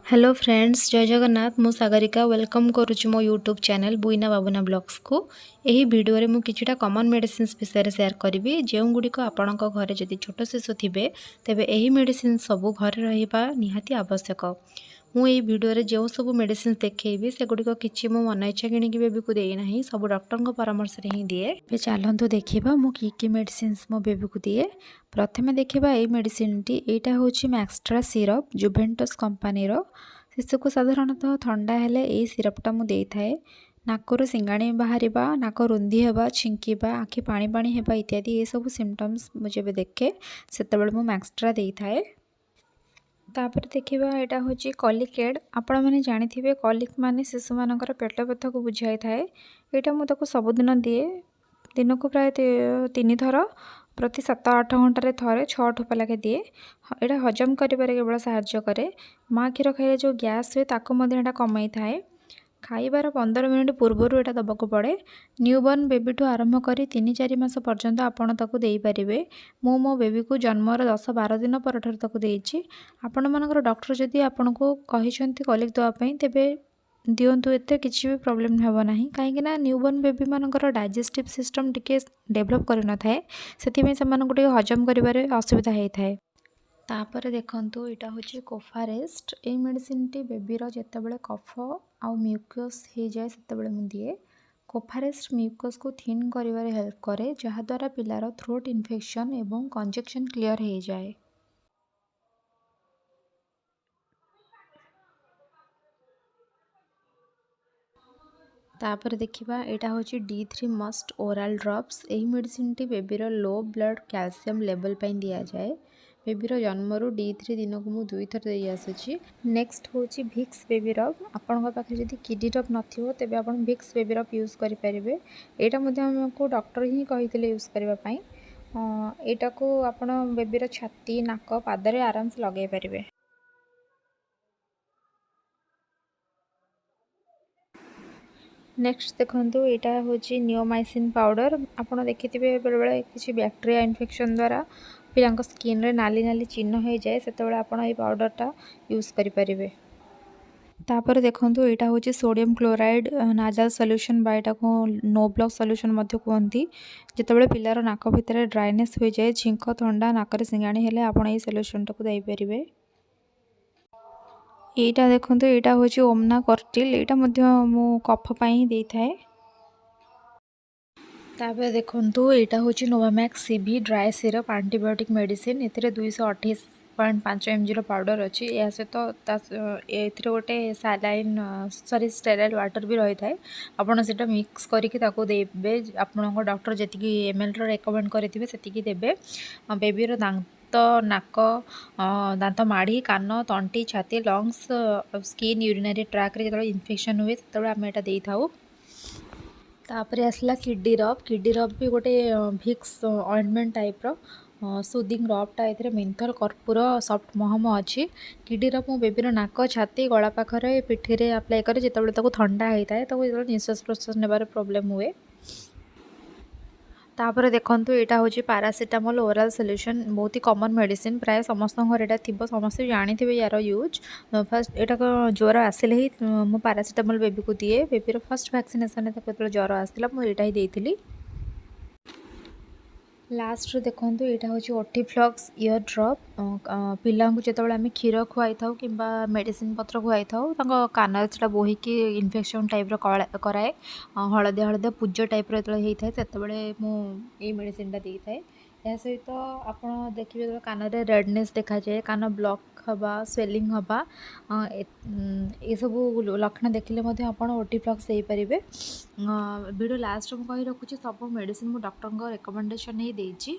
Hello friends, जय जगन्नाथ। मु Sagarika welcome करुच्ची मो यूट्यूब चैनल बुइना बाबुना ब्लॉग्स को। यही वीडियो रे मु किछिटा कॉमन मेडिसिन विषय शेयर करी जो गुड़िक आपण घरे जदि छोट शिशु थे तेबे यही मेडिसिन सबू घरे रहिबा निहाती आवश्यक। मुझे भिडियो जो सब मेडिसिन देखी से गुड़िक किसी मो मन इच्छा किणिकी बेबी को देना सब डॉक्टर परामर्श ही दिए। चलतु देखा मु कि मेडिसिन मो बेबी को दिए। प्रथम देखा ये मेडिसिन टी यहाँ हूँ मैक्सट्रा सिरप जुभेंटस कंपानी शिशु को साधारणतः ठंडा हेले ये सिरपटा मुझे थाए। नाकर सिंगाणी बाहर नाक रुंधी होगा छिंकिबा आखि पानी पानी होगा इत्यादि ये सब सिम्पटम्स मुझे देखे से मैक्सट्रा दे थाए। तापर देखा यहाँ हूँ कॉलिकेट। आपण मैंने जानी कॉलिक माने शिशु मानकर पेट व्यथा को बुझाई थाए। यहाँ मुझे सबुदिन दिए दिन को प्राय 3 थर प्रति 7-8 घंटे थे 6 ठोपा लगे दिए। यहाँ हजम कर केवल साहाय्य करे। माँ क्षीर खाइले जो गैस हुए ताकू कमाई थाए। खाइबार 15 मिनिट पूर्वर यहाँ दबाक पड़े। न्यूबॉर्न बेबी ठू आरंभ कर 3-4 मास पर्यंत आपड़ ताकू दे पारे। मो बेबी को जन्मर 10-12 दिन पर ताकू देछि। आपण मानकर डॉक्टर जदि आपन को कहिसंती कॉलिक दवाई तेबे दिंतु एते किसी भी प्रॉब्लम हेबो नाही। कहीं न्यूबॉर्न बेबी मानकर डाइजेस्टिव सिस्टम टिके डेवलप कर न थाए सेति से हजम करिबारे असुविधा होता है। तापर देखंतु इटा होची कोफारेस्ट। ए मेडिसिन टी बेबीर जेतेबेले कफ आ म्यूकस हो जाए सेतेबेले मु दिए। कोफारेस्ट म्यूकस को थिन करिबारे हेल्प करे जहाद्वारा पिलार थ्रोट इन्फेक्शन एवं कंजेक्शन क्लियर हो जाए। तापर देखिबा एटा होची D3 मस्ट ओरल ड्रॉप्स। यही मेडिसिन टी बेबीर लो ब्लड कैल्शियम लेवल पे दिया जाए। बेबीर जन्मरू D3 दिन को मुझे 2 थर दे आसुची। नेक्स्ट होची भिक्स बेबी रब। आपण पाखे जदि किडी रब नथिबो तेबे आपण भिक्स बेबी रब यूज करि परिबे। एटा मध्ये हमको डॉक्टर ही कहितले यूज करबा पई। एटा को आपण बेबीर छाती नाक पादरे आराम से लगे परिबे। नेक्स्ट देखो यहाँ हूँ नियोमाइसिन पाउडर। आपड़ देखिथे बेले बेले किसी बैक्टेरिया इन्फेक्शन द्वारा पिला स्किन रे नाली नाली चिन्ह हो जाए से आपड़ ये पाउडरटा यूज करें। तापर देखो यहाँ हूँ सोडियम क्लोराइड नाजल सॉल्यूशन बा यहाँ को नो ब्लॉक सॉल्यूशन कहती। जितेबाला पिलार नाक भितर ड्राइनेस हो जाए छिंक थंडा नाक सिंगाणी हेले आपड़ ये सॉल्यूशन टाक दे पारे। यहाँ देखो यहाँ हूँ ओमना कर्टिल। यहाँ मु कफ पाई दे थाए। तापर देखो यहाँ हूँ Novamax CV dry syrup antibiotic medicine. ए 228.5 mg पाउडर अच्छी। या सहित ए गोटे सालाइन सॉरी स्टेराइल वाटर भी रही है। आपड़ से मिक्स करके देवे आप डॉक्टर जी ml रेकमेंड करेंगे से देवे। बेबीर दांत नाक दांत माढ़ी कान तंटी छाती लंग्स स्किन यूरिनरी ट्रैक रे जो इन्फेक्शन हुए से आम यहाँ दे था। तापर आसला किडी रब भी गोटे भिक्स ऑइंटमेंट टाइप सुदिंग रबटा ये मेंथल कर्पूर सॉफ्ट महम अच्छी। किडी रब मो बेबीर नाक छाती गला पाखरे पिठी रे अप्लाई करे जितेबाला ठंडा होता है जो निश्वास प्रश्वास नेबार प्रॉब्लम हुए। तापर देखो यहाँ हूँ पैरासिटामोल ओरल सॉल्यूशन बहुत ही कॉमन मेडिसिन प्राय समस्त घर थी समस्त जानी थे यार यूज। फर्स्ट यहाँ ज्वर आसिले ही मु पैरासिटामोल बेबी को दिए। बेबीर फर्स्ट वैक्सीनेशन ज्वर आसला मुझे यहाँ ही देती। लास्ट देखो यहाँ हूँ ओटीफ्लक्स इयर ड्रप। पिला जो आम क्षीर खुआई था कि मेडिसिन पत्र खुआई था कान से बोहिकी इन्फेक्शन टाइप कराए हलदिया हलदिया पूज टाइप होता है से मुझे मेडिसिन दे थाए। यह सहित आप देखिए जो कान में रेडनेस देखा जाए कान ब्लॉक हवा स्वेलिंग हवा ये सब लक्षण देखिले आप ओटीफ्लक्स दे पारे। वीडियो लास्ट में कही रखुच्छी सब मेडिसिन मु डॉक्टर रेकमेंडेशन ही देछि।